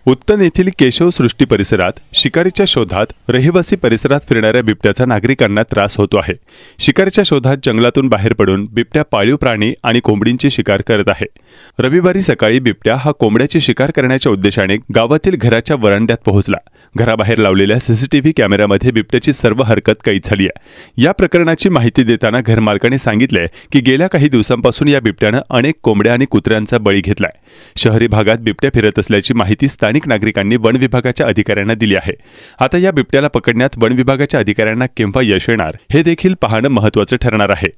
उत्तन येथील केशव सृष्टी परिसरात शिकारीच्या शोधात रहिवासी परिसरात फिरणाऱ्या बिबट्याचा नागरिकांना त्रास होतो आहे। शिकारीच्या शोधात जंगलातून बाहेर पडून बिबट्या पाळीव प्राणी आणि कोंबडींची शिकार करत आहे। रविवारी सकाळी बिबट्या हा कोंबड्याची शिकार करण्याच्या उद्देशाने गावातील घराच्या वरांड्यात पोहोचला। घराबाहेर लावलेल्या सीसीटीव्ही कॅमेऱ्यामध्ये बिबट्याची सर्व हरकत कैद झाली आहे। या प्रकरणाची माहिती देताना घरमालकाने सांगितले की गेल्या काही दिवसांपासून या बिबट्याने अनेक कोंबड्या आणि कुत्र्यांचा बळी घेतलाय। शहरी भागात बिबट्या फिरत असल्याची माहिती स्थानिक नागरिकांनी वन विभागाच्या अधिकाऱ्यांना दिली आहे। आता या बिबट्याला पकडण्यात वन विभागाच्या अधिकाऱ्यांना केव्हा यश येणार हे देखील पाहणं महत्त्वाचं ठरणार आहे।